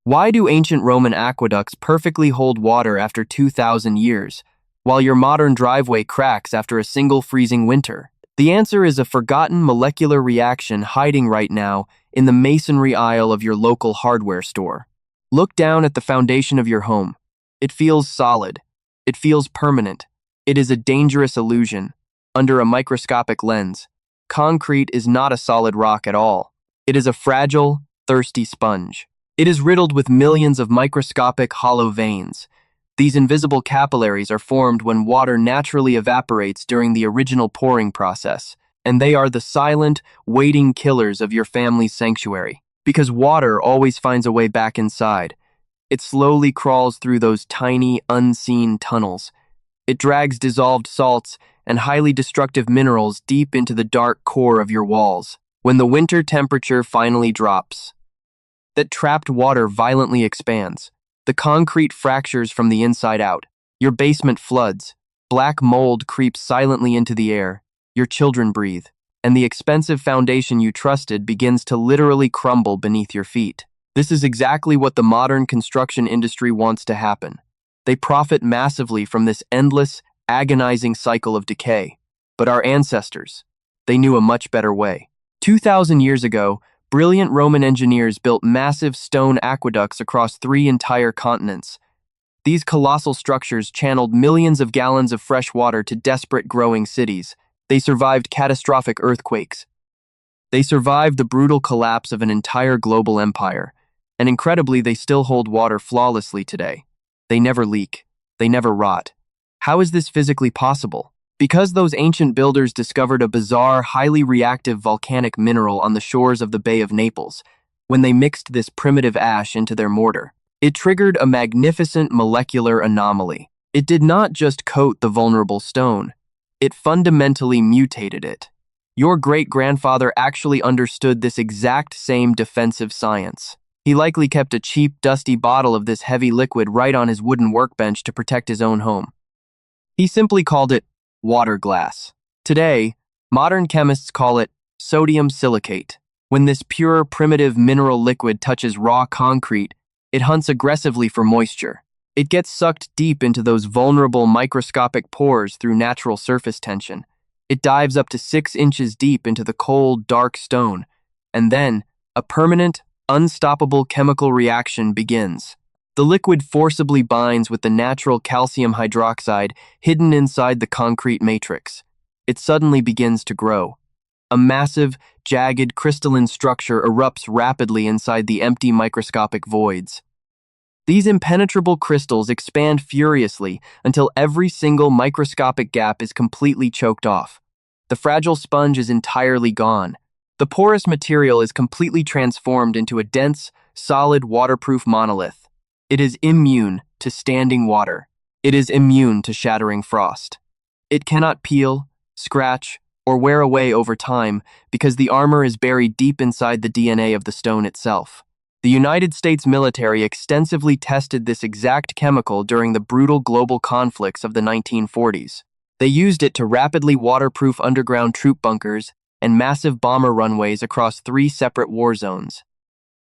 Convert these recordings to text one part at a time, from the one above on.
Why do ancient Roman aqueducts perfectly hold water after 2,000 years, while your modern driveway cracks after a single freezing winter? The answer is a forgotten molecular reaction hiding right now in the masonry aisle of your local hardware store. Look down at the foundation of your home. It feels solid. It feels permanent. It is a dangerous illusion. Under a microscopic lens, concrete is not a solid rock at all. It is a fragile, thirsty sponge. It is riddled with millions of microscopic hollow veins. These invisible capillaries are formed when water naturally evaporates during the original pouring process, and they are the silent, waiting killers of your family's sanctuary. Because water always finds a way back inside. It slowly crawls through those tiny, unseen tunnels. It drags dissolved salts and highly destructive minerals deep into the dark core of your walls. When the winter temperature finally drops, that trapped water violently expands. The concrete fractures from the inside out. Your basement floods. Black mold creeps silently into the air. Your children breathe. And the expensive foundation you trusted begins to literally crumble beneath your feet. This is exactly what the modern construction industry wants to happen. They profit massively from this endless, agonizing cycle of decay. But our ancestors, they knew a much better way. 2,000 years ago, brilliant Roman engineers built massive stone aqueducts across 3 entire continents. These colossal structures channeled millions of gallons of fresh water to desperate growing cities. They survived catastrophic earthquakes. They survived the brutal collapse of an entire global empire. And incredibly, they still hold water flawlessly today. They never leak. They never rot. How is this physically possible? Because those ancient builders discovered a bizarre, highly reactive volcanic mineral on the shores of the Bay of Naples. When they mixed this primitive ash into their mortar, it triggered a magnificent molecular anomaly. It did not just coat the vulnerable stone, it fundamentally mutated it. Your great-grandfather actually understood this exact same defensive science. He likely kept a cheap, dusty bottle of this heavy liquid right on his wooden workbench to protect his own home. He simply called it water glass. Today, modern chemists call it sodium silicate. When this pure, primitive mineral liquid touches raw concrete, it hunts aggressively for moisture. It gets sucked deep into those vulnerable microscopic pores through natural surface tension. It dives up to 6 inches deep into the cold, dark stone, and then a permanent, unstoppable chemical reaction begins. The liquid forcibly binds with the natural calcium hydroxide hidden inside the concrete matrix. It suddenly begins to grow. A massive, jagged, crystalline structure erupts rapidly inside the empty microscopic voids. These impenetrable crystals expand furiously until every single microscopic gap is completely choked off. The fragile sponge is entirely gone. The porous material is completely transformed into a dense, solid, waterproof monolith. It is immune to standing water. It is immune to shattering frost. It cannot peel, scratch, or wear away over time because the armor is buried deep inside the DNA of the stone itself. The United States military extensively tested this exact chemical during the brutal global conflicts of the 1940s. They used it to rapidly waterproof underground troop bunkers and massive bomber runways across 3 separate war zones.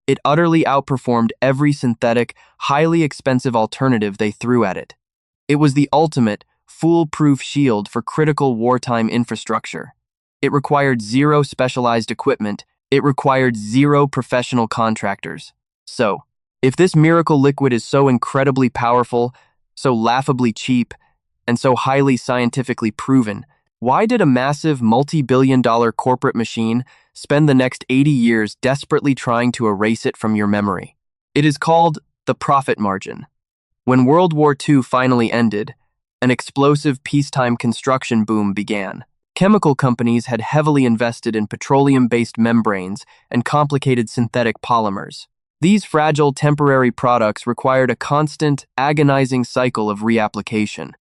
It utterly outperformed every synthetic, highly expensive alternative they threw at it. It was the ultimate, foolproof shield for critical wartime infrastructure. It required 0 specialized equipment. It required 0 professional contractors. So, if this miracle liquid is so incredibly powerful, so laughably cheap, and so highly scientifically proven, why did a massive multi-billion-dollar corporate machine spend the next 80 years desperately trying to erase it from your memory? It is called the profit margin. When World War II finally ended, an explosive peacetime construction boom began. Chemical companies had heavily invested in petroleum-based membranes and complicated synthetic polymers. These fragile temporary products required a constant, agonizing cycle of reapplication.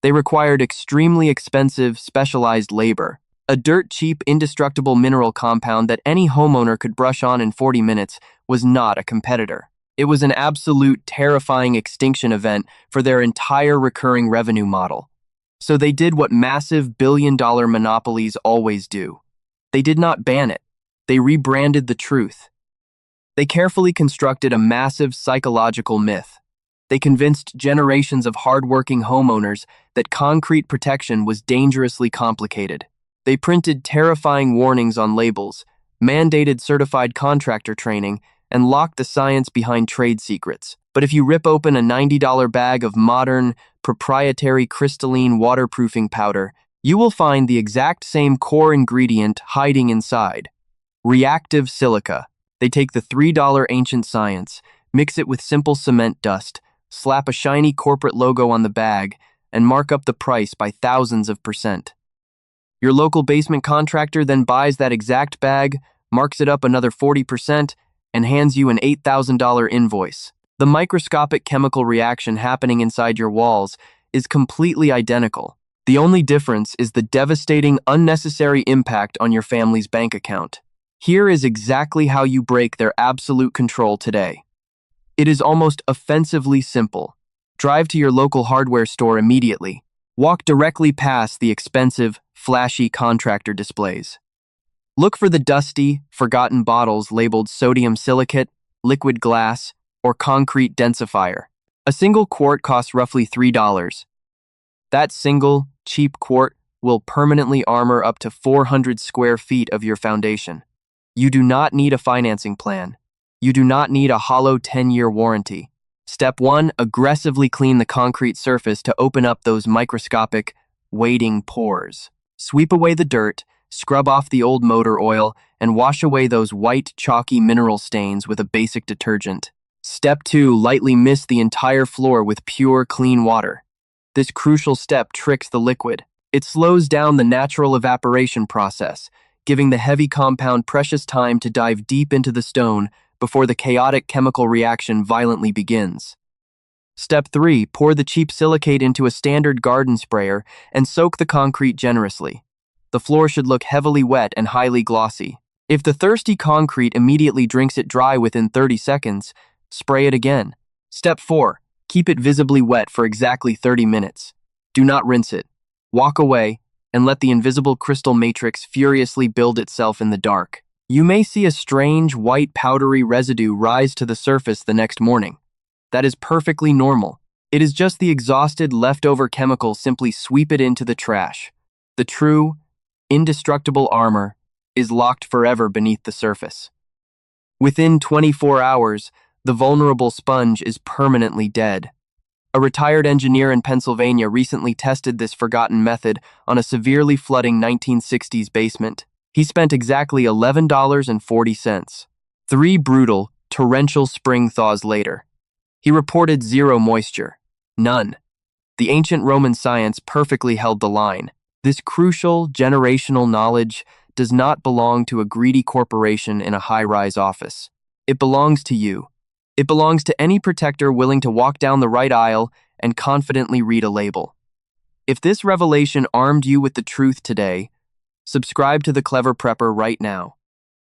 They required extremely expensive, specialized labor. A dirt-cheap, indestructible mineral compound that any homeowner could brush on in 40 minutes was not a competitor. It was an absolute, terrifying extinction event for their entire recurring revenue model. So they did what massive billion-dollar monopolies always do. They did not ban it. They rebranded the truth. They carefully constructed a massive psychological myth. They convinced generations of hardworking homeowners that concrete protection was dangerously complicated. They printed terrifying warnings on labels, mandated certified contractor training, and locked the science behind trade secrets. But if you rip open a $90 bag of modern, proprietary crystalline waterproofing powder, you will find the exact same core ingredient hiding inside: reactive silica. They take the $3 ancient science, mix it with simple cement dust, slap a shiny corporate logo on the bag, and mark up the price by thousands of %. Your local basement contractor then buys that exact bag, marks it up another 40%, and hands you an $8,000 invoice. The microscopic chemical reaction happening inside your walls is completely identical. The only difference is the devastating, unnecessary impact on your family's bank account. Here is exactly how you break their absolute control today. It is almost offensively simple. Drive to your local hardware store immediately. Walk directly past the expensive, flashy contractor displays. Look for the dusty, forgotten bottles labeled sodium silicate, liquid glass, or concrete densifier. A single quart costs roughly $3. That single, cheap quart will permanently armor up to 400 square feet of your foundation. You do not need a financing plan. You do not need a hollow 10-year warranty. Step 1, aggressively clean the concrete surface to open up those microscopic, waiting pores. Sweep away the dirt, scrub off the old motor oil, and wash away those white, chalky mineral stains with a basic detergent. Step 2, lightly mist the entire floor with pure, clean water. This crucial step tricks the liquid. It slows down the natural evaporation process, giving the heavy compound precious time to dive deep into the stone before the chaotic chemical reaction violently begins. Step 3, pour the cheap silicate into a standard garden sprayer and soak the concrete generously. The floor should look heavily wet and highly glossy. If the thirsty concrete immediately drinks it dry within 30 seconds, spray it again. Step 4, keep it visibly wet for exactly 30 minutes. Do not rinse it. Walk away and let the invisible crystal matrix furiously build itself in the dark. You may see a strange, white, powdery residue rise to the surface the next morning. That is perfectly normal. It is just the exhausted, leftover chemical. Simply sweep it into the trash. The true, indestructible armor is locked forever beneath the surface. Within 24 hours, the vulnerable sponge is permanently dead. A retired engineer in Pennsylvania recently tested this forgotten method on a severely flooding 1960s basement. He spent exactly $11.40. 3 brutal, torrential spring thaws later, he reported zero moisture. None. The ancient Roman science perfectly held the line. This crucial, generational knowledge does not belong to a greedy corporation in a high-rise office. It belongs to you. It belongs to any protector willing to walk down the right aisle and confidently read a label. If this revelation armed you with the truth today, subscribe to The Clever Prepper right now.